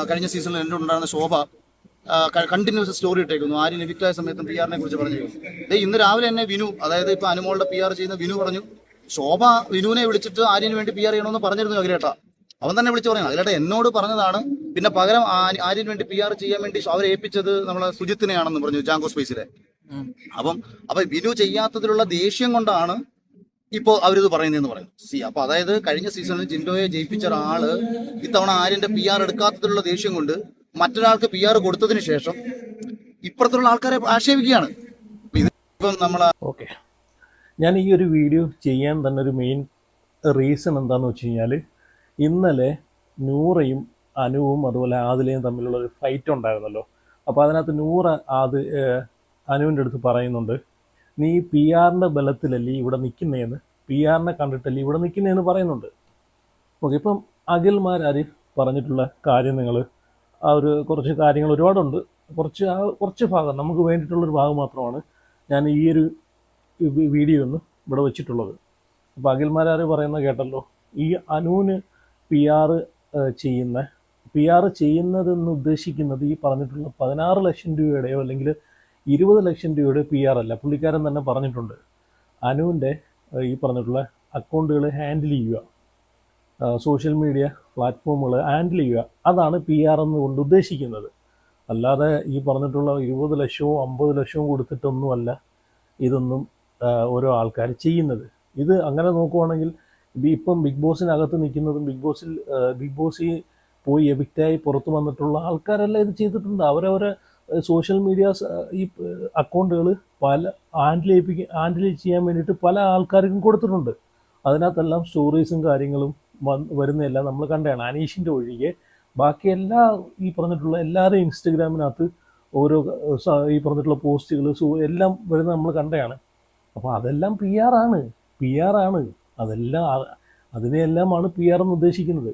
കഴിഞ്ഞ സീസണിൽ എൻ്റെ ഉണ്ടായിരുന്ന ശോഭ കണ്ടിന്യൂസ് സ്റ്റോറി ഇട്ടേക്കുന്നു. ആര്യൻ എവിക്റ്റായ സമയത്തും പി ആറിനെ കുറിച്ച് പറഞ്ഞു. ഇന്ന് രാവിലെ തന്നെ വിനു, അതായത് ഇപ്പൊ അനുമോളുടെ പി ആർ ചെയ്യുന്ന വിനു പറഞ്ഞു, ശോഭ വിനുവിനെ വിളിച്ചിട്ട് ആര്യന് വേണ്ടി പി ആർ ചെയ്യണമെന്ന് പറഞ്ഞിരുന്നു അഖിലേട്ടാ. അവൻ തന്നെ വിളിച്ചു പറയുന്നത്, അഖിലേട്ട എന്നോട് പറഞ്ഞതാണ്. പിന്നെ പകരം ആര്യന് വേണ്ടി പി ആർ ചെയ്യാൻ വേണ്ടി അവരെ ഏൽപ്പിച്ചത് നമ്മളെ സുജിത്തിനെയാണെന്ന് പറഞ്ഞു, ജാങ്കോ സ്പേസിലെ. അപ്പൊ വിനു ചെയ്യാത്തതിലുള്ള ദേഷ്യം കൊണ്ടാണ് ഇപ്പോ അവരിത് പറയുന്നതെന്ന് പറയും. അപ്പൊ അതായത് കഴിഞ്ഞ സീസണിൽ ജിൻഡോയെ ജയിപ്പിച്ച ഒരാള് ഇത്തവണ ആര്യന്റെ പി ആർ എടുക്കാത്തതിലുള്ള ദേഷ്യം കൊണ്ട് മറ്റൊരാൾക്ക് പി ആർ കൊടുത്തതിന് ശേഷം ഇപ്പുറത്തുള്ള ആൾക്കാരെ ആക്ഷേപിക്കുകയാണ്. ഇപ്പം നമ്മളെ ഓക്കെ, ഞാൻ ഈ ഒരു വീഡിയോ ചെയ്യാൻ തന്നെ ഒരു മെയിൻ റീസൺ എന്താണെന്ന് വെച്ച് കഴിഞ്ഞാൽ, ഇന്നലെ നൂറയും അനുവും അതുപോലെ ആദിലയും തമ്മിലുള്ള ഒരു ഫൈറ്റ് ഉണ്ടായിരുന്നല്ലോ. അപ്പോൾ അതിനകത്ത് നൂറ അനുവിൻ്റെ അടുത്ത് പറയുന്നുണ്ട്, നീ പി ആറിൻ്റെ ബലത്തിലല്ലേ ഇവിടെ നിൽക്കുന്നതെന്ന്, പി ആറിനെ കണ്ടിട്ടല്ലേ ഇവിടെ നിൽക്കുന്നതെന്ന് പറയുന്നുണ്ട്. ഓക്കെ, ഇപ്പം അഖിൽമാരാർ പറഞ്ഞിട്ടുള്ള കാര്യം നിങ്ങൾ കുറച്ച് കാര്യങ്ങൾ ഒരുപാടുണ്ട്. കുറച്ച് ഭാഗം നമുക്ക് വേണ്ടിയിട്ടുള്ളൊരു ഭാഗം മാത്രമാണ് ഞാൻ ഈ ഒരു വീഡിയോ ഒന്ന് ഇവിടെ വെച്ചിട്ടുള്ളത്. അപ്പോൾ അഖിൽമാരാർ പറയുന്നത് കേട്ടല്ലോ, ഈ അനുവിന് പി ആർ ചെയ്യുന്നതെന്ന് ഉദ്ദേശിക്കുന്നത് ഈ പറഞ്ഞിട്ടുള്ള 16 ലക്ഷം രൂപയുടെയോ അല്ലെങ്കിൽ 20 ലക്ഷം രൂപയുടെ പി ആർ അല്ല. പുള്ളിക്കാരൻ തന്നെ പറഞ്ഞിട്ടുണ്ട്, അനുവിൻ്റെ ഈ പറഞ്ഞിട്ടുള്ള അക്കൗണ്ടുകൾ ഹാൻഡിൽ ചെയ്യുക, സോഷ്യൽ മീഡിയ പ്ലാറ്റ്ഫോമുകൾ ഹാൻഡിൽ ചെയ്യുക, അതാണ് പി ആർ എന്നുകൊണ്ട് ഉദ്ദേശിക്കുന്നത്. അല്ലാതെ ഈ പറഞ്ഞിട്ടുള്ള 20 ലക്ഷവും 50 ലക്ഷവും കൊടുത്തിട്ടൊന്നുമല്ല ഇതൊന്നും ഓരോ ആൾക്കാർ ചെയ്യുന്നത്. ഇത് അങ്ങനെ നോക്കുവാണെങ്കിൽ ഇപ്പം ബിഗ് ബോസിനകത്ത് നിൽക്കുന്നതും ബിഗ് ബോസിൽ പോയി എവിക്റ്റായി പുറത്ത് വന്നിട്ടുള്ള ആൾക്കാരെല്ലാം ഇത് ചെയ്തിട്ടുണ്ട്. അവരവരെ സോഷ്യൽ മീഡിയാസ് ഈ അക്കൗണ്ടുകൾ പല ഹാൻഡിൽ ചെയ്യാൻ വേണ്ടിയിട്ട് പല ആൾക്കാർക്കും കൊടുത്തിട്ടുണ്ട്. അതിനകത്തെല്ലാം സ്റ്റോറീസും കാര്യങ്ങളും വരുന്നതെല്ലാം നമ്മൾ കണ്ടതാണ്. അനീഷിൻ്റെ ഒഴികെ ബാക്കി എല്ലാ ഈ പറഞ്ഞിട്ടുള്ള എല്ലാവരും ഇൻസ്റ്റഗ്രാമിനകത്ത് ഓരോ ഈ പറഞ്ഞിട്ടുള്ള പോസ്റ്റുകൾ എല്ലാം വരുന്നത് നമ്മൾ കണ്ടതാണ്. അപ്പോൾ അതെല്ലാം പി ആറാണ് അതെല്ലാം, അതിനെല്ലാമാണ് പി ആർ എന്ന് ഉദ്ദേശിക്കുന്നത്.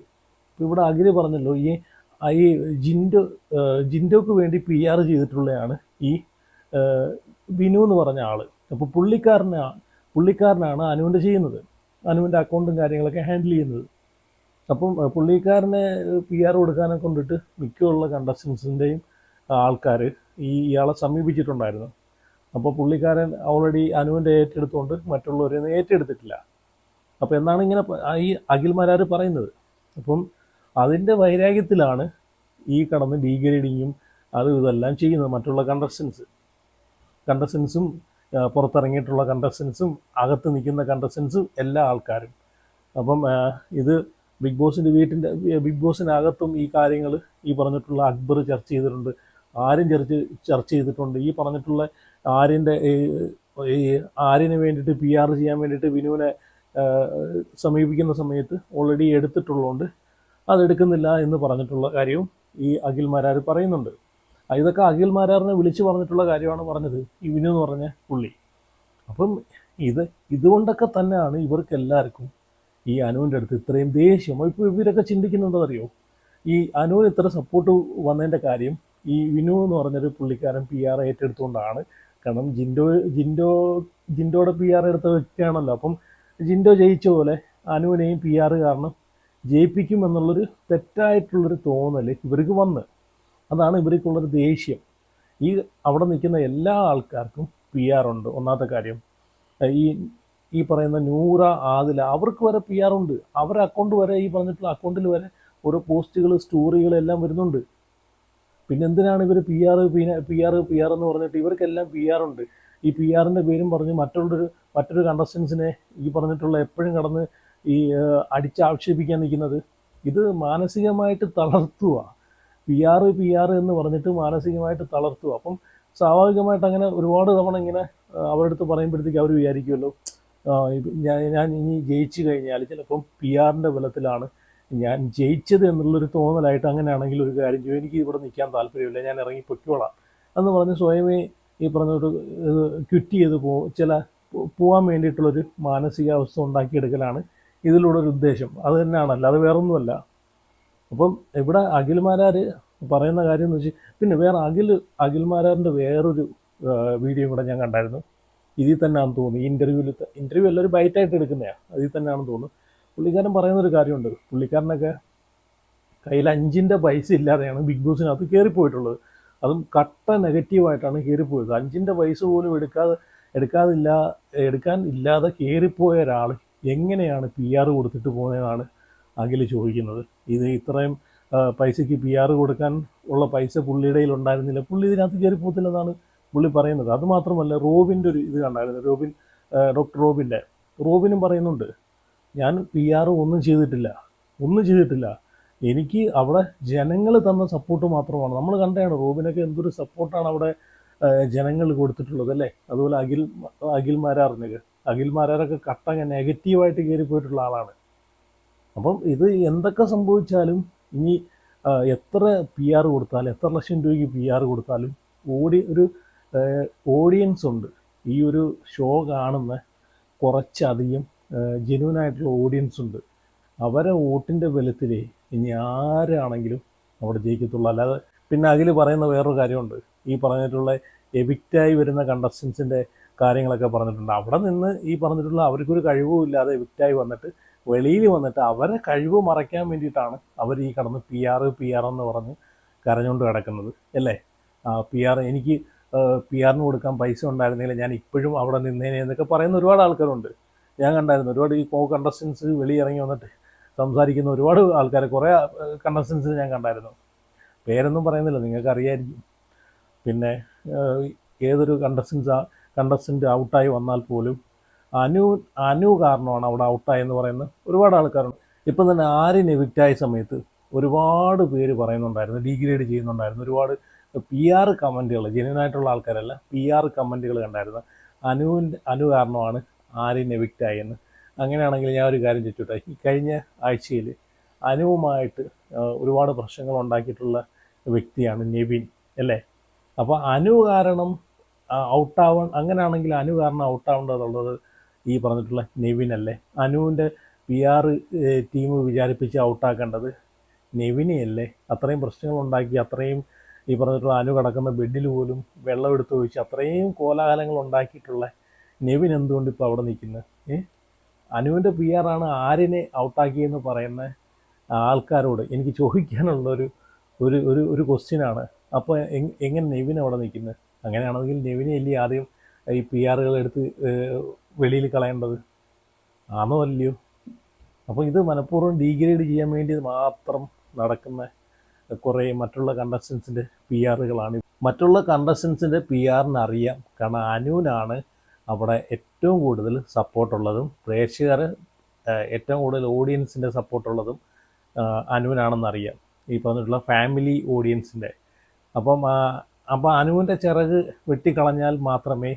ഇപ്പോൾ ഇവിടെ അഖിൽ പറഞ്ഞല്ലോ, ഈ ജിൻഡോക്ക് വേണ്ടി പി ആർ ചെയ്തിട്ടുള്ളതാണ് ഈ വിനു എന്ന് പറഞ്ഞ ആൾ. അപ്പോൾ പുള്ളിക്കാരനാണ് അനുവിൻ്റെ ചെയ്യുന്നത്, അനുവിൻ്റെ അക്കൗണ്ടും കാര്യങ്ങളൊക്കെ ഹാൻഡിൽ ചെയ്യുന്നത്. അപ്പം പുള്ളിക്കാരനെ പി ആർ കൊടുക്കാനെ കൊണ്ടിട്ട് മിക്കുള്ള കണ്ടസ്റ്റൻസിൻ്റെയും ആൾക്കാർ ഇയാളെ സമീപിച്ചിട്ടുണ്ടായിരുന്നു. അപ്പോൾ പുള്ളിക്കാരൻ ഓൾറെഡി അനുവിൻ്റെ ഏറ്റെടുത്തുകൊണ്ട് മറ്റുള്ളവരെയൊന്നും ഏറ്റെടുത്തിട്ടില്ല. അപ്പോൾ എന്നാണ് ഇങ്ങനെ ഈ അഖിൽമാരാർ പറയുന്നത്. അപ്പം അതിൻ്റെ വൈരാഗ്യത്തിലാണ് ഈ കടന്ന് ഡീഗ്രേഡിങ്ങും ഇതെല്ലാം ചെയ്യുന്നത്. മറ്റുള്ള കണ്ടസ്റ്റൻസും പുറത്തിറങ്ങിയിട്ടുള്ള കണ്ടസ്റ്റൻസും അകത്ത് നിൽക്കുന്ന കണ്ടസ്റ്റൻസും എല്ലാ ആൾക്കാരും. അപ്പം ഇത് ബിഗ് ബോസിനകത്തും ഈ കാര്യങ്ങൾ ഈ പറഞ്ഞിട്ടുള്ള അക്ബർ ചർച്ച ചെയ്തിട്ടുണ്ട്, ആര്യൻ ചർച്ച ചെയ്തിട്ടുണ്ട്. ഈ പറഞ്ഞിട്ടുള്ള ആര്യന് വേണ്ടിയിട്ട് പി ആർ ചെയ്യാൻ വേണ്ടിയിട്ട് വിനുവിനെ സമീപിക്കുന്ന സമയത്ത് ഓൾറെഡി എടുത്തിട്ടുള്ളതുകൊണ്ട് അതെടുക്കുന്നില്ല എന്ന് പറഞ്ഞിട്ടുള്ള കാര്യവും ഈ അഖിൽമാരാർ പറയുന്നുണ്ട്. ഇതൊക്കെ അഖിൽമാരാറിനെ വിളിച്ചു പറഞ്ഞിട്ടുള്ള കാര്യമാണ് പറഞ്ഞത് ഈ വിനു എന്ന് പറഞ്ഞ പുള്ളി. അപ്പം ഇതുകൊണ്ടൊക്കെ തന്നെയാണ് ഇവർക്ക് എല്ലാവർക്കും ഈ അനുവിൻ്റെ അടുത്ത് ഇത്രയും ദേഷ്യം. ഇപ്പോൾ ഇവരൊക്കെ ചിന്തിക്കുന്നുണ്ടെന്നറിയോ, ഈ അനുവിന് ഇത്ര സപ്പോർട്ട് വന്നതിൻ്റെ കാര്യം ഈ വിനു എന്ന് പറഞ്ഞൊരു പുള്ളിക്കാരൻ പി ആർ ഏറ്റെടുത്തുകൊണ്ടാണ്. കാരണം ജിൻഡോയുടെ പി ആർ എടുത്ത വ്യക്തിയാണല്ലോ. അപ്പം ജിൻഡോ ജയിച്ച പോലെ അനുവിനെയും പി ആർ കാരണം ജയിപ്പിക്കും എന്നുള്ളൊരു തെറ്റായിട്ടുള്ളൊരു തോന്നൽ ഇവർക്ക് വന്ന്, അതാണ് ഇവർക്കുള്ളൊരു ദേഷ്യം. അവിടെ നിൽക്കുന്ന എല്ലാ ആൾക്കാർക്കും പി ആർ ഉണ്ട്. ഒന്നാമത്തെ കാര്യം, ഈ പറയുന്ന നൂറ ആദില അവർക്ക് വരെ പി ആർ ഉണ്ട്. അവരുടെ അക്കൗണ്ട് വരെ ഈ പറഞ്ഞിട്ടുള്ള അക്കൗണ്ടിൽ വരെ ഓരോ പോസ്റ്റുകൾ സ്റ്റോറികളെല്ലാം വരുന്നുണ്ട്. പിന്നെ എന്തിനാണ് ഇവർ പി ആർ എന്ന് പറഞ്ഞിട്ട്? ഇവർക്കെല്ലാം പി ആർ ഉണ്ട്. ഈ പി ആറിൻ്റെ പേരും പറഞ്ഞ് മറ്റൊരു കണ്ടസ്റ്റൻസിനെ ഈ പറഞ്ഞിട്ടുള്ള എപ്പോഴും കടന്ന് ഈ അടിച്ചാക്ഷേപിക്കാൻ നിൽക്കുന്നത്, ഇത് മാനസികമായിട്ട് തളർത്തുക. പി ആർ എന്ന് പറഞ്ഞിട്ട് മാനസികമായിട്ട് തളർത്തുക. അപ്പം സ്വാഭാവികമായിട്ട് അങ്ങനെ ഒരുപാട് തവണ ഇങ്ങനെ അവരുടെ അടുത്ത് പറയുമ്പോഴത്തേക്ക് അവർ വിചാരിക്കുമല്ലോ, ഞാൻ ഇനി ജയിച്ചു കഴിഞ്ഞാൽ ചിലപ്പം പി ആറിൻ്റെ ബലത്തിലാണ് ഞാൻ ജയിച്ചത് എന്നുള്ളൊരു തോന്നലായിട്ട്, അങ്ങനെയാണെങ്കിൽ ഒരു കാര്യം ചെയ്യും, എനിക്ക് ഇവിടെ നിൽക്കാൻ താല്പര്യമില്ല, ഞാൻ ഇറങ്ങി പൊയ്ക്കോളാം എന്ന് പറഞ്ഞ് സ്വയമേ ഈ പറഞ്ഞൊരു ക്വിറ്റ് ചെയ്ത് പോകാൻ വേണ്ടിയിട്ടുള്ളൊരു മാനസികാവസ്ഥ ഉണ്ടാക്കിയെടുക്കലാണ് ഇതിലൂടെ ഒരു ഉദ്ദേശം. അത് തന്നെയാണല്ലോ, അത് വേറൊന്നുമല്ല. അപ്പം ഇവിടെ അഖിൽമാരാർ പറയുന്ന കാര്യം എന്ന് വെച്ചാൽ, പിന്നെ വേറെ അഖിൽമാരാറിൻ്റെ വേറൊരു വീഡിയോ കൂടെ ഞാൻ കണ്ടായിരുന്നു. ഇതിൽ തന്നെയാണെന്ന് തോന്നുന്നു, ഈ ഇൻ്റർവ്യൂ എല്ലാവരും ബൈറ്റായിട്ട് എടുക്കുന്നതാണ്, അതിൽ തന്നെയാണെന്ന് തോന്നുന്നു. പുള്ളിക്കാരൻ പറയുന്നൊരു കാര്യമുണ്ട്, പുള്ളിക്കാരനൊക്കെ കയ്യിൽ 5-ന്റെ പൈസ ഇല്ലാതെയാണ് ബിഗ് ബോസിനകത്ത് കയറിപ്പോയിട്ടുള്ളത്. അതും കട്ട നെഗറ്റീവായിട്ടാണ് കയറിപ്പോയത്. 5-ന്റെ പൈസ പോലും എടുക്കാൻ ഇല്ലാതെ കയറിപ്പോയ ഒരാൾ എങ്ങനെയാണ് PR കൊടുത്തിട്ട് പോകുന്നതെന്നാണ് അഖിൽ ചോദിക്കുന്നത്. ഇത് ഇത്രയും പൈസയ്ക്ക് PR കൊടുക്കാൻ ഉള്ള പൈസ പുള്ളിയുടെ കയ്യിൽ ഉണ്ടായിരുന്നില്ല, പുള്ളി ഇതിനകത്ത് കയറി പോകത്തില്ലെന്നാണ് പുള്ളി പറയുന്നത്. അതുമാത്രമല്ല, റോബിൻ്റെ ഒരു ഇത് കണ്ടായിരുന്നു, ഡോക്ടർ റോബിനും പറയുന്നുണ്ട്, ഞാൻ PR ഒന്നും ചെയ്തിട്ടില്ല, എനിക്ക് അവിടെ ജനങ്ങൾ തന്ന സപ്പോർട്ട് മാത്രമാണ്. നമ്മൾ കണ്ടതാണ് റോബിനൊക്കെ എന്തൊരു സപ്പോർട്ടാണ് അവിടെ ജനങ്ങൾ കൊടുത്തിട്ടുള്ളത് അല്ലേ. അതുപോലെ അഖിൽ മാരാറൊക്കെ കട്ടങ്ങ നെഗറ്റീവായിട്ട് കയറി പോയിട്ടുള്ള ആളാണ്. അപ്പം ഇത് എന്തൊക്കെ സംഭവിച്ചാലും ഇനി എത്ര PR കൊടുത്താലും, എത്ര ലക്ഷം രൂപയ്ക്ക് PR കൊടുത്താലും ഒരു ഓഡിയൻസ് ഉണ്ട്. ഈ ഒരു ഷോ കാണുന്ന കുറച്ചധികം ജെന്യൂനായിട്ടുള്ള ഓഡിയൻസ് ഉണ്ട്. അവരെ വോട്ടിൻ്റെ ബലത്തിലേ ഇനി ആരാണെങ്കിലും അവിടെ ജയിക്കത്തുള്ളൂ. അല്ലാതെ പിന്നെ അഖിൽ പറയുന്ന വേറൊരു കാര്യമുണ്ട്, ഈ പറഞ്ഞിട്ടുള്ള എവിക്റ്റായി വരുന്ന കണ്ടസ്റ്റൻസിൻ്റെ കാര്യങ്ങളൊക്കെ പറഞ്ഞിട്ടുണ്ട്. അവിടെ നിന്ന് ഈ പറഞ്ഞിട്ടുള്ള അവർക്കൊരു കഴിവും ഇല്ലാതെ എവിക്റ്റായി വന്നിട്ട് വെളിയിൽ വന്നിട്ട് അവരെ കഴിവ് മറയ്ക്കാൻ വേണ്ടിയിട്ടാണ് അവർ ഈ കടന്ന് PR എന്ന് പറഞ്ഞ് കരഞ്ഞുകൊണ്ട് കിടക്കുന്നത് അല്ലേ. എനിക്ക് PR കൊടുക്കാൻ പൈസ ഉണ്ടായിരുന്നെങ്കിൽ ഞാൻ ഇപ്പോഴും അവിടെ നിന്നേനെ എന്നൊക്കെ പറയുന്ന ഒരുപാട് ആൾക്കാരുണ്ട്. ഞാൻ കണ്ടായിരുന്നു ഒരുപാട് ഈ കണ്ടസ്റ്റൻസ് വെളിയിറങ്ങി വന്നിട്ട് സംസാരിക്കുന്ന ഒരുപാട് ആൾക്കാരെ, കുറേ കണ്ടസ്റ്റൻസിന് ഞാൻ കണ്ടായിരുന്നു. പേരൊന്നും പറയുന്നില്ല, നിങ്ങൾക്ക് അറിയായിരിക്കും. പിന്നെ ഏതൊരു കണ്ടസ്റ്റൻറ്റ് ഔട്ടായി വന്നാൽ പോലും അനു കാരണമാണ് അവിടെ ഔട്ടായെന്ന് പറയുന്ന ഒരുപാട് ആൾക്കാരുണ്ട്. ഇപ്പം തന്നെ ആര്യൻ എവിക്റ്റായ സമയത്ത് ഒരുപാട് പേര് പറയുന്നുണ്ടായിരുന്നു, ഡീഗ്രേഡ് ചെയ്യുന്നുണ്ടായിരുന്നു. ഒരുപാട് PR കമൻറ്റുകൾ, ജെന്യൂനായിട്ടുള്ള ആൾക്കാരല്ല, PR കമൻറ്റുകൾ കണ്ടായിരുന്നു. അനു കാരണമാണ് ആര്യൻ എവിക്റ്റായെന്ന്. അങ്ങനെയാണെങ്കിൽ ഞാൻ ഒരു കാര്യം ചോദിച്ചോട്ടെ, ഈ കഴിഞ്ഞ ആഴ്ചയിൽ അനുവുമായിട്ട് ഒരുപാട് പ്രശ്നങ്ങൾ ഉണ്ടാക്കിയിട്ടുള്ള വ്യക്തിയാണ് നെവിൻ അല്ലേ. അപ്പോൾ അനു കാരണം അങ്ങനെയാണെങ്കിൽ അനു കാരണം ഔട്ടാവേണ്ടതുള്ളത് ഈ പറഞ്ഞിട്ടുള്ള നെവിൻ അല്ലേ. അനുവിൻ്റെ PR ടീം വിചാരിപ്പിച്ച് ഔട്ടാക്കേണ്ടത് നെവിനെയല്ലേ. അത്രയും പ്രശ്നങ്ങൾ ഉണ്ടാക്കി, അത്രയും ഈ പറഞ്ഞിട്ടുള്ള അനു കിടക്കുന്ന ബെഡിൽ പോലും വെള്ളം എടുത്ത് ഒഴിച്ച് അത്രയും കോലാഹലങ്ങൾ ഉണ്ടാക്കിയിട്ടുള്ള നെവിൻ എന്തുകൊണ്ട് ഇപ്പോൾ അവിടെ നിൽക്കുന്നത്? അനുവിൻ്റെ PR ആണ് ആര്യനെ ഔട്ടാക്കിയെന്ന് പറയുന്ന ആൾക്കാരോട് എനിക്ക് ചോദിക്കാനുള്ള ഒരു ക്വസ്റ്റ്യനാണ്. അപ്പോൾ എങ്ങനെ നെവിൻ അവിടെ നിൽക്കുന്നത്? അങ്ങനെയാണെങ്കിൽ നെവിനെ അല്ലേ ആദ്യം ഈ PR എടുത്ത് വെളിയിൽ കളയേണ്ടത്, ആണോ അല്ലയോ? അപ്പോൾ ഇത് മനഃപൂർവ്വം ഡീഗ്രേഡ് ചെയ്യാൻ വേണ്ടി മാത്രം നടക്കുന്ന കുറേ മറ്റുള്ള കണ്ടസ്റ്റൻസിൻ്റെ PRകളാണ്. മറ്റുള്ള കണ്ടസ്റ്റൻസിൻ്റെ PRന് അറിയാം, കാരണം അനുവിനാണ് അവിടെ ഏറ്റവും കൂടുതൽ സപ്പോർട്ടുള്ളതും പ്രേക്ഷകർ ഏറ്റവും കൂടുതൽ ഓഡിയൻസിൻ്റെ സപ്പോർട്ടുള്ളതും അനുവിനാണെന്നറിയാം, ഈ പറഞ്ഞിട്ടുള്ള ഫാമിലി ഓഡിയൻസിൻ്റെ. അപ്പം അനുവിൻ്റെ ചിറക് വെട്ടിക്കളഞ്ഞാൽ മാത്രമേ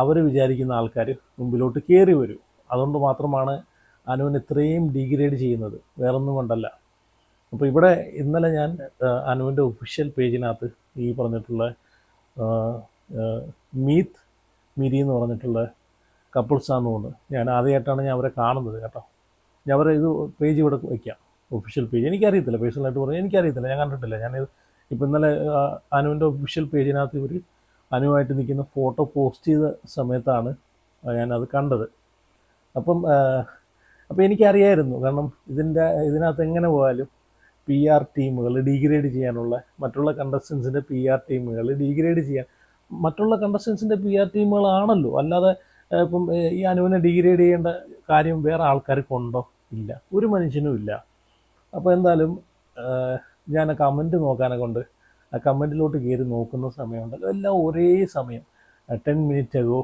അവർ വിചാരിക്കുന്ന ആൾക്കാർ മുമ്പിലോട്ട് കയറി വരൂ. അതുകൊണ്ട് മാത്രമാണ് അനുവിന് ഇത്രയും ഡീഗ്രേഡ് ചെയ്യുന്നത്, വേറൊന്നും കൊണ്ടല്ല. അപ്പോൾ ഇവിടെ ഇന്നലെ ഞാൻ അനുവിൻ്റെ ഒഫീഷ്യൽ പേജിനകത്ത് ഈ പറഞ്ഞിട്ടുള്ള മിരി എന്ന് പറഞ്ഞിട്ടുള്ള കപ്പിൾസാന്ന് തോന്നുന്നു, ഞാൻ ആദ്യമായിട്ടാണ് ഞാൻ അവരെ കാണുന്നത് കേട്ടോ. ഞാൻ അവരെ ഇത് പേജ് ഇവിടെ വയ്ക്കാം, ഒഫീഷ്യൽ പേജ്. എനിക്കറിയത്തില്ല, പേഴ്സണലായിട്ട് പറഞ്ഞാൽ എനിക്കറിയത്തില്ല, ഞാൻ കണ്ടിട്ടില്ല. ഞാൻ ഇപ്പം ഇന്നലെ അനുവിൻ്റെ ഒഫീഷ്യൽ പേജിനകത്ത് ഇവർ അനുവായിട്ട് നിൽക്കുന്ന ഫോട്ടോ പോസ്റ്റ് ചെയ്ത സമയത്താണ് ഞാനത് കണ്ടത്. അപ്പം എനിക്കറിയായിരുന്നു, കാരണം ഇതിനകത്ത് എങ്ങനെ പോയാലും PR ടീമുകൾ ഡീഗ്രേഡ് ചെയ്യാനുള്ള, മറ്റുള്ള കണ്ടസ്റ്റൻസിൻ്റെ PR ടീമുകൾ ഡീഗ്രേഡ് ചെയ്യാൻ മറ്റുള്ള കണ്ടസ്റ്റൻസിൻ്റെ PR ടീമുകളാണല്ലോ. അല്ലാതെ ഇപ്പം ഈ അനുവിനെ ഡീഗ്രേഡ് ചെയ്യേണ്ട കാര്യം വേറെ ആൾക്കാർക്കുണ്ടോ? ഇല്ല, ഒരു മനുഷ്യനും ഇല്ല. അപ്പോൾ എന്തായാലും ഞാൻ കമൻറ്റ് നോക്കാനെ കൊണ്ട് ആ കമൻറ്റിലോട്ട് കയറി നോക്കുന്ന സമയമുണ്ടല്ലോ, എല്ലാം ഒരേ സമയം 10 മിനിറ്റ് അകോ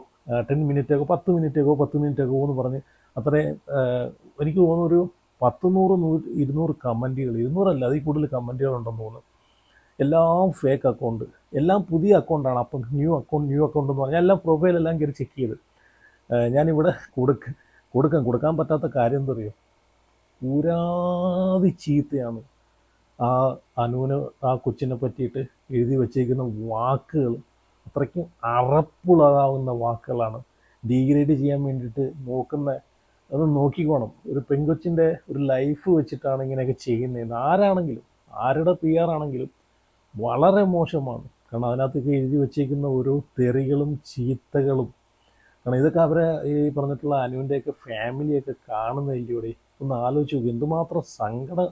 10 മിനിറ്റ് അകോ എന്ന് പറഞ്ഞ് അത്രയും എനിക്ക് തോന്നുന്നു ഒരു 200 കമൻറ്റുകൾ, 200 അതിൽ കൂടുതൽ കമൻറ്റുകളുണ്ടെന്ന് തോന്നുന്നു. എല്ലാം ഫേക്ക് അക്കൗണ്ട്, എല്ലാം പുതിയ അക്കൗണ്ടാണ്. അപ്പം ന്യൂ അക്കൗണ്ട് എന്ന് പറഞ്ഞാൽ എല്ലാം പ്രൊഫൈലെല്ലാം കയറി ചെക്ക് ചെയ്ത് ഞാനിവിടെ കൊടുക്കാൻ പറ്റാത്ത കാര്യം എന്താ പറയുക, പൂരാതി ചീത്തയാണ് അനുവിന് ആ കൊച്ചിനെ പറ്റിയിട്ട് എഴുതി വച്ചേക്കുന്ന വാക്കുകൾ. അത്രയ്ക്കും അറപ്പുള്ളതാവുന്ന വാക്കുകളാണ്. ഡീഗ്രേഡ് ചെയ്യാൻ വേണ്ടിയിട്ട് അത് നോക്കിക്കോണം. ഒരു പെൺകൊച്ചിൻ്റെ ഒരു ലൈഫ് വെച്ചിട്ടാണ് ഇങ്ങനെയൊക്കെ ചെയ്യുന്നതെന്ന്. ആരുടെ PR ആണെങ്കിലും വളരെ മോശമാണ്. കാരണം അതിനകത്തൊക്കെ എഴുതി വച്ചേക്കുന്ന ഓരോ തെറികളും ചീത്തകളും, കാരണം ഇതൊക്കെ അവരെ ഈ പറഞ്ഞിട്ടുള്ള അനുവിൻ്റെയൊക്കെ ഫാമിലിയൊക്കെ കാണുന്നതിലൂടെ ഒന്ന് ആലോചിച്ച് നോക്കും, എന്തുമാത്രം സങ്കടം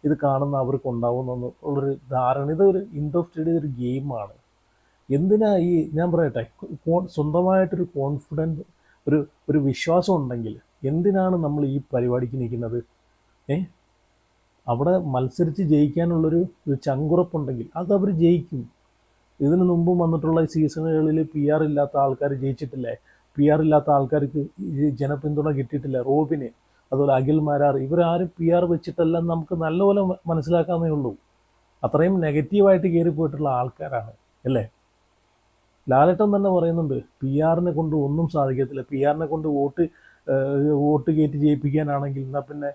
ഇത് കാണുന്ന അവർക്ക് ഉണ്ടാവുമെന്നുള്ളൊരു ധാരണ. ഇതൊരു ഇൻട്രസ്റ്റഡ് ഒരു ഗെയിമാണ്. എന്തിനാ ഈ ഞാൻ പറയട്ടെ, സ്വന്തമായിട്ടൊരു കോൺഫിഡൻസ്, ഒരു ഒരു വിശ്വാസം ഉണ്ടെങ്കിൽ എന്തിനാണ് നമ്മൾ ഈ പരിപാടിക്ക് നിൽക്കുന്നത്? അവിടെ മത്സരിച്ച് ജയിക്കാനുള്ളൊരു ചങ്കുറപ്പുണ്ടെങ്കിൽ അത് അവർ ജയിക്കും. ഇതിനു മുമ്പും വന്നിട്ടുള്ള സീസണുകളിൽ PR ഇല്ലാത്ത ആൾക്കാർ ജയിച്ചിട്ടില്ലേ? PR ഇല്ലാത്ത ആൾക്കാർക്ക് ജനപിന്തുണ കിട്ടിയിട്ടില്ല. റോബിന്, അതുപോലെ അഖിൽ മാരാർ, ഇവരാരും PR വെച്ചിട്ടല്ല, നമുക്ക് നല്ലപോലെ മനസ്സിലാക്കാമേ ഉള്ളൂ. അത്രയും നെഗറ്റീവായിട്ട് കയറി പോയിട്ടുള്ള ആൾക്കാരാണ് അല്ലേ? ലാലേട്ടൻ തന്നെ പറയുന്നുണ്ട്, PR കൊണ്ട് ഒന്നും സാധിക്കത്തില്ല. PR കൊണ്ട് വോട്ട് കയറ്റി ജയിപ്പിക്കാനാണെങ്കിൽ എന്നാൽ പിന്നെ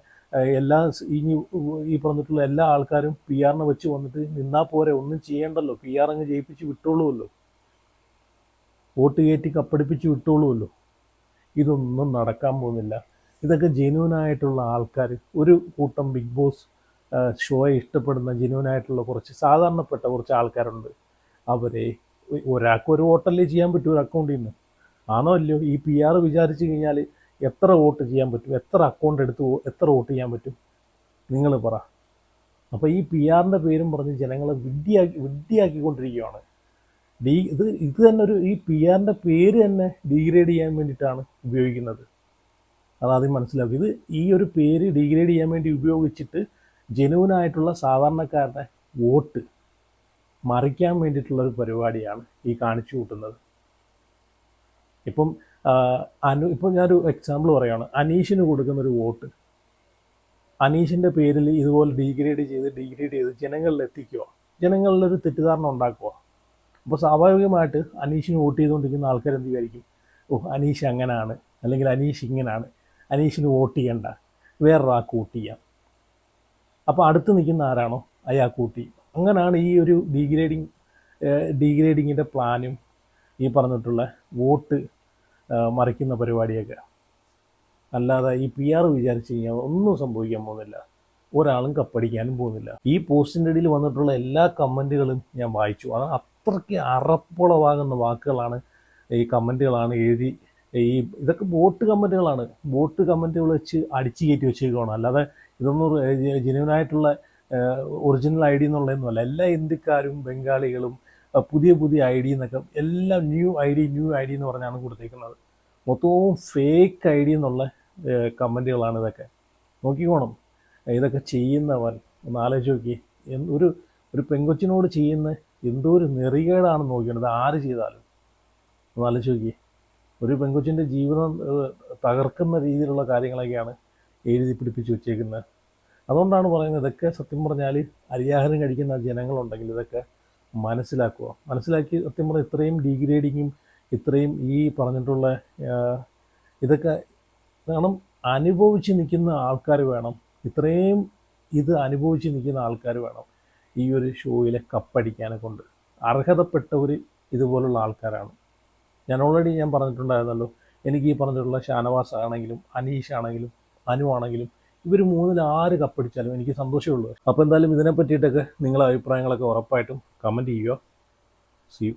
ഈ പറഞ്ഞിട്ടുള്ള എല്ലാ ആൾക്കാരും PR വെച്ച് വന്നിട്ട് നിന്നാൽ പോരെ, ഒന്നും ചെയ്യണ്ടല്ലോ, PR അങ്ങ് ജയിപ്പിച്ച് വിട്ടോളൂല്ലോ, വോട്ട് കയറ്റി കപ്പടിപ്പിച്ച് വിട്ടോളൂല്ലോ. ഇതൊന്നും നടക്കാൻ പോകുന്നില്ല. ഇതൊക്കെ ജെന്യൂനായിട്ടുള്ള ആൾക്കാർ, ഒരു കൂട്ടം ബിഗ് ബോസ് ഷോയെ ഇഷ്ടപ്പെടുന്ന ജെന്യൂനായിട്ടുള്ള കുറച്ച് സാധാരണപ്പെട്ട കുറച്ച് ആൾക്കാരുണ്ട്. അവരെ ഒരാൾക്ക് ഒരു വോട്ടല്ലേ ചെയ്യാൻ പറ്റൂ ഒരു അക്കൗണ്ടിൽ നിന്ന്, ആണോ അല്ലയോ? ഈ PR വിചാരിച്ചു കഴിഞ്ഞാൽ എത്ര വോട്ട് ചെയ്യാൻ പറ്റും? എത്ര അക്കൗണ്ട് എടുത്ത് എത്ര വോട്ട് ചെയ്യാൻ പറ്റും? നിങ്ങൾ പറ. അപ്പോൾ ഈ PR പേരും പറഞ്ഞ് ജനങ്ങളെ വിഡ്ഢിയാക്കിക്കൊണ്ടിരിക്കുകയാണ്. ഇത് തന്നെ ഈ PR പേര് തന്നെ ഡീഗ്രേഡ് ചെയ്യാൻ വേണ്ടിയിട്ടാണ് ഉപയോഗിക്കുന്നത്. അതാദ്യം മനസ്സിലാക്കും. ഈ ഒരു പേര് ഡീഗ്രേഡ് ചെയ്യാൻ വേണ്ടി ഉപയോഗിച്ചിട്ട് ജെന്യൂനായിട്ടുള്ള സാധാരണക്കാരുടെ വോട്ട് മറിക്കാൻ വേണ്ടിയിട്ടുള്ളൊരു പരിപാടിയാണ് ഈ കാണിച്ചു കൂട്ടുന്നത്. ഇപ്പം ഞാനൊരു എക്സാമ്പിൾ പറയുകയാണ്. അനീഷിന് കൊടുക്കുന്നൊരു വോട്ട് അനീഷിൻ്റെ പേരിൽ ഇതുപോലെ ഡീഗ്രേഡ് ചെയ്ത് ജനങ്ങളിൽ എത്തിക്കുക, ജനങ്ങളിലൊരു തെറ്റിദ്ധാരണ ഉണ്ടാക്കുക. അപ്പോൾ സ്വാഭാവികമായിട്ട് അനീഷിന് വോട്ട് ചെയ്തുകൊണ്ടിരിക്കുന്ന ആൾക്കാർ എന്ത് വിചാരിക്കും? അനീഷ് അങ്ങനെയാണ്, അല്ലെങ്കിൽ അനീഷ് ഇങ്ങനെയാണ്, അനീഷിന് വോട്ട് ചെയ്യണ്ട, വേറൊരാൾക്ക് വോട്ട് ചെയ്യാം. അപ്പോൾ അടുത്ത് നിൽക്കുന്ന ആരാണോ അയാൾക്ക് വോട്ട് ചെയ്യും. അങ്ങനെയാണ് ഈ ഒരു ഡീഗ്രേഡിങ്ങിൻ്റെ പ്ലാനും ഈ പറഞ്ഞിട്ടുള്ള വോട്ട് മറിക്കുന്ന പരിപാടിയൊക്കെ. അല്ലാതെ ഈ PR വിചാരിച്ചു കഴിഞ്ഞാൽ ഒന്നും സംഭവിക്കാൻ പോകുന്നില്ല, ഒരാളും കപ്പടിക്കാനും പോകുന്നില്ല. ഈ പോസ്റ്റിൻ്റെ ഇടയിൽ വന്നിട്ടുള്ള എല്ലാ കമൻറ്റുകളും ഞാൻ വായിച്ചു. അത് അത്രയ്ക്ക് അറപ്പുളവാകുന്ന വാക്കുകളാണ്, ഈ കമൻറ്റുകളാണ് എഴുതി. ഇതൊക്കെ ബോട്ട് കമൻറ്റുകൾ വെച്ച് അടിച്ചു കയറ്റി വെച്ചേക്കുകയാണ്. അല്ലാതെ ഇതൊന്നും ജെന്യൂനായിട്ടുള്ള ഒറിജിനൽ ID എന്നുള്ളതൊന്നുമല്ല. എല്ലാ ഇന്ത്യക്കാരും ബംഗാളികളും പുതിയ ID എന്നൊക്കെ എല്ലാം ന്യൂ ID എന്ന് പറഞ്ഞാണ് കൊടുത്തേക്കുന്നത്. മൊത്തവും ഫേക്ക് ID എന്നുള്ള കമൻറ്റുകളാണ് ഇതൊക്കെ. നോക്കിക്കോണം. ഇതൊക്കെ ചെയ്യുന്നവൻ ഒന്ന് ആലോചിച്ച് നോക്കി. ഒരു പെങ്കൊച്ചിനോട് ചെയ്യുന്ന എന്തോ ഒരു നെറികേടാണ് നോക്കിയത് ആര് ചെയ്താലും. ഒന്ന് ആലോചിച്ച് നോക്കി. ഒരു പെങ്കൊച്ചിൻ്റെ ജീവിതം തകർക്കുന്ന രീതിയിലുള്ള കാര്യങ്ങളൊക്കെയാണ് എഴുതി പിടിപ്പിച്ച് വെച്ചേക്കുന്നത്. അതുകൊണ്ടാണ് പറയുന്നത്, ഇതൊക്കെ സത്യം പറഞ്ഞാൽ അരിയാഹാരം കഴിക്കുന്ന ജനങ്ങളുണ്ടെങ്കിൽ ഇതൊക്കെ മനസ്സിലാക്കി സത്യം പറഞ്ഞാൽ ഇത്രയും ഡീഗ്രേഡിങ്ങും ഇത്രയും ഈ പറഞ്ഞിട്ടുള്ള ഇതൊക്കെ കാരണം അനുഭവിച്ച് നിൽക്കുന്ന ആൾക്കാർ വേണം. ഇത്രയും ഇത് അനുഭവിച്ച് നിൽക്കുന്ന ആൾക്കാർ വേണം ഈ ഒരു ഷോയിലെ കപ്പടിക്കാനെ കൊണ്ട്. അർഹതപ്പെട്ടവർ ഇതുപോലുള്ള ആൾക്കാരാണ്. ഞാൻ പറഞ്ഞിട്ടുണ്ടായിരുന്നല്ലോ, എനിക്ക് ഈ പറഞ്ഞിട്ടുള്ള ഷാനവാസ് ആണെങ്കിലും അനീഷ് ആണെങ്കിലും അനു ആണെങ്കിലും ഇവർ മൂന്നിൽ ആര് കപ്പടിച്ചാലും എനിക്ക് സന്തോഷമേ ഉള്ളൂ. അപ്പോൾ എന്തായാലും ഇതിനെ പറ്റിയിട്ടൊക്കെ നിങ്ങളുടെ അഭിപ്രായങ്ങളൊക്കെ ഉറപ്പായിട്ടും കമൻറ്റ് ചെയ്യുക. See you.